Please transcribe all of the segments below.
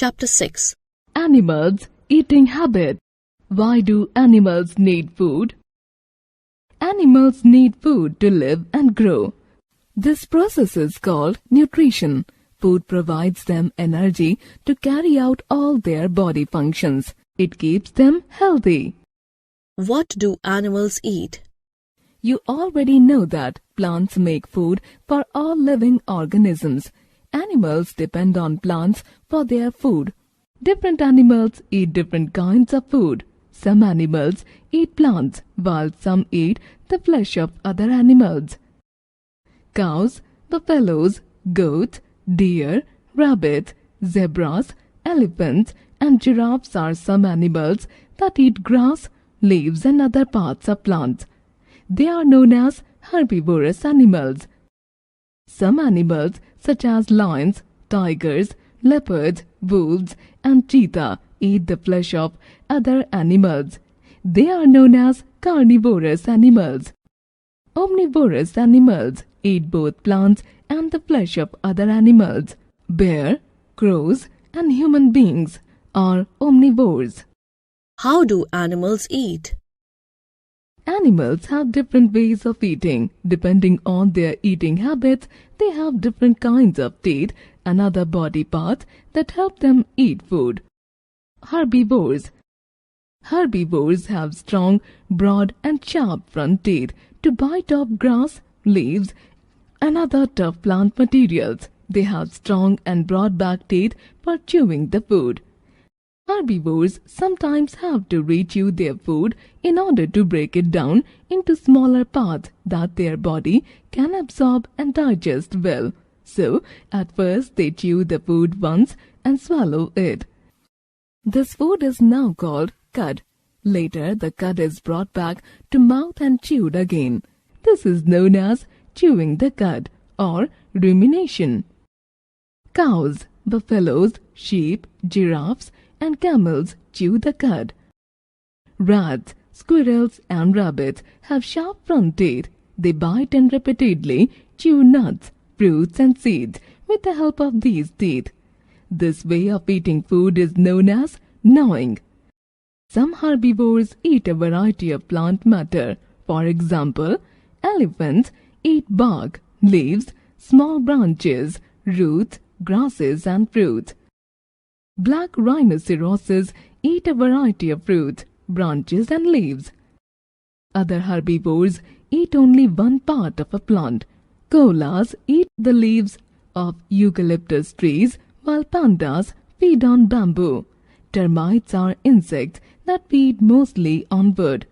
Chapter 6. Animals' eating habit. Why do animals need food? Animals need food to live and grow. This process is called nutrition. Food provides them energy to carry out all their body functions. It keeps them healthy. What do animals eat? You already know that plants make food for all living organisms. Animals depend on plants for their food. Different animals eat different kinds of food. Some animals eat plants, while some eat the flesh of other animals. Cows, buffaloes, goats, deer, rabbits, zebras, elephants, and giraffes are some animals that eat grass, leaves, and other parts of plants. They are known as herbivorous animals. Some animals, such as lions, tigers, leopards, wolves, and cheetah, eat the flesh of other animals. They are known as carnivorous animals. Omnivorous animals eat both plants and the flesh of other animals. Bear, crows, and human beings are omnivores. How do animals eat? Animals have different ways of eating. Depending on their eating habits, they have different kinds of teeth and other body parts that help them eat food. Herbivores. Herbivores have strong, broad, and sharp front teeth to bite off grass, leaves, and other tough plant materials. They have strong and broad back teeth for chewing the food. Herbivores sometimes have to rechew their food in order to break it down into smaller parts that their body can absorb and digest well. So, at first they chew the food once and swallow it. This food is now called cud. Later, the cud is brought back to mouth and chewed again. This is known as chewing the cud or rumination. Cows, buffaloes, sheep, giraffes, and camels chew the cud. Rats, squirrels, and rabbits have sharp front teeth. They bite and repeatedly chew nuts, fruits, and seeds with the help of these teeth. This way of eating food is known as gnawing. Some herbivores eat a variety of plant matter. For example, elephants eat bark, leaves, small branches, roots, grasses, and fruits. Black rhinoceroses eat a variety of fruits, branches, and leaves. Other herbivores eat only one part of a plant. Koalas eat the leaves of eucalyptus trees, while pandas feed on bamboo. Termites are insects that feed mostly on wood.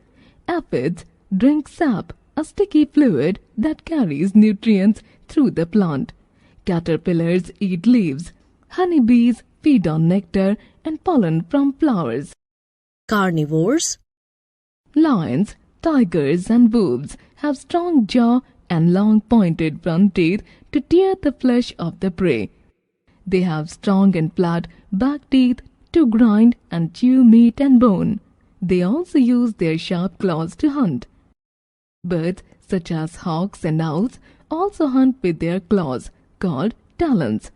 Aphids drink sap, a sticky fluid that carries nutrients through the plant. Caterpillars eat leaves. Honeybees feed on nectar and pollen from flowers. Carnivores. Lions, tigers, and wolves have strong jaw and long pointed front teeth to tear the flesh of the prey. They have strong and flat back teeth to grind and chew meat and bone. They also use their sharp claws to hunt. Birds such as hawks and owls also hunt with their claws, called talons.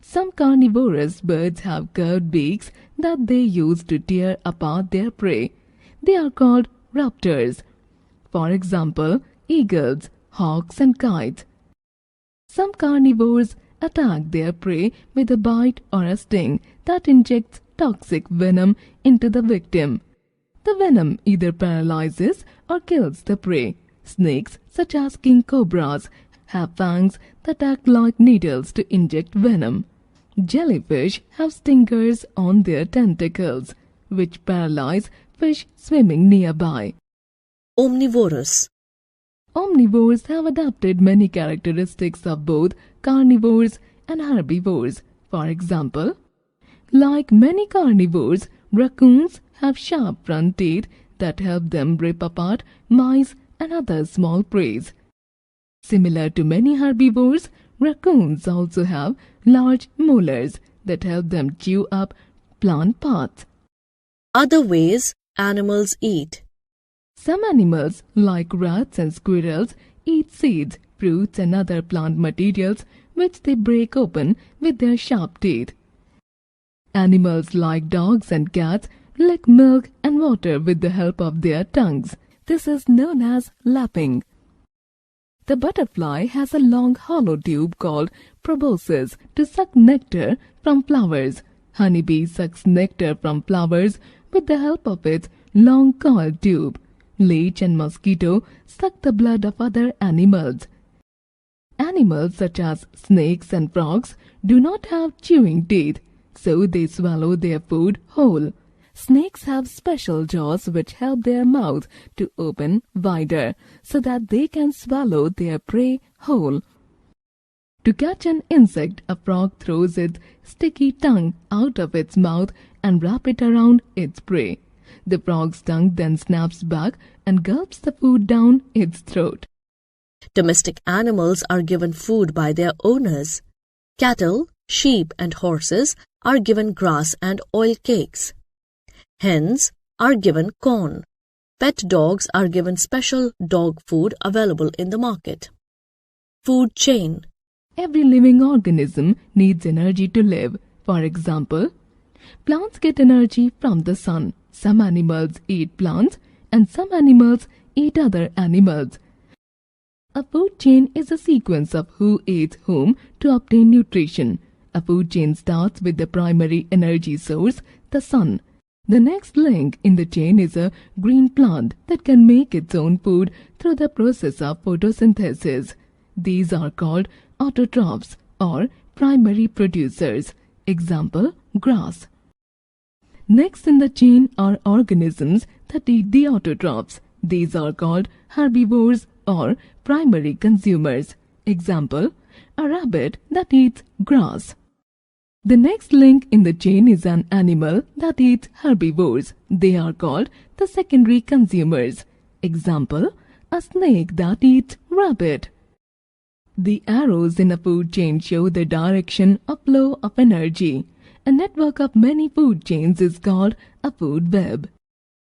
Some carnivorous birds have curved beaks that they use to tear apart their prey. They are called raptors. For example, eagles, hawks, and kites. Some carnivores attack their prey with a bite or a sting that injects toxic venom into the victim. The venom either paralyzes or kills the prey. Snakes, such as king cobras, have fangs that act like needles to inject venom. Jellyfish have stingers on their tentacles, which paralyze fish swimming nearby. Omnivorous. Omnivores have adopted many characteristics of both carnivores and herbivores. For example, like many carnivores, raccoons have sharp front teeth that help them rip apart mice and other small prey. Similar to many herbivores, raccoons also have large molars that help them chew up plant parts. Other ways animals eat. Some animals, like rats and squirrels, eat seeds, fruits, and other plant materials which they break open with their sharp teeth. Animals like dogs and cats lick milk and water with the help of their tongues. This is known as lapping. The butterfly has a long hollow tube called proboscis to suck nectar from flowers. Honeybee sucks nectar from flowers with the help of its long coiled tube. Leech and mosquito suck the blood of other animals. Animals such as snakes and frogs do not have chewing teeth, so they swallow their food whole. Snakes have special jaws which help their mouth to open wider so that they can swallow their prey whole. To catch an insect, a frog throws its sticky tongue out of its mouth and wraps it around its prey. The frog's tongue then snaps back and gulps the food down its throat. Domestic animals are given food by their owners. Cattle, sheep, and horses are given grass and oil cakes. Hens are given corn. Pet dogs are given special dog food available in the market. Food chain. Every living organism needs energy to live. For example, plants get energy from the sun. Some animals eat plants and some animals eat other animals. A food chain is a sequence of who eats whom to obtain nutrition. A food chain starts with the primary energy source, the sun. The next link in the chain is a green plant that can make its own food through the process of photosynthesis. These are called autotrophs or primary producers. Example, grass. Next in the chain are organisms that eat the autotrophs. These are called herbivores or primary consumers. Example, a rabbit that eats grass. The next link in the chain is an animal that eats herbivores. They are called the secondary consumers. Example, a snake that eats rabbit. The arrows in a food chain show the direction of flow of energy. A network of many food chains is called a food web.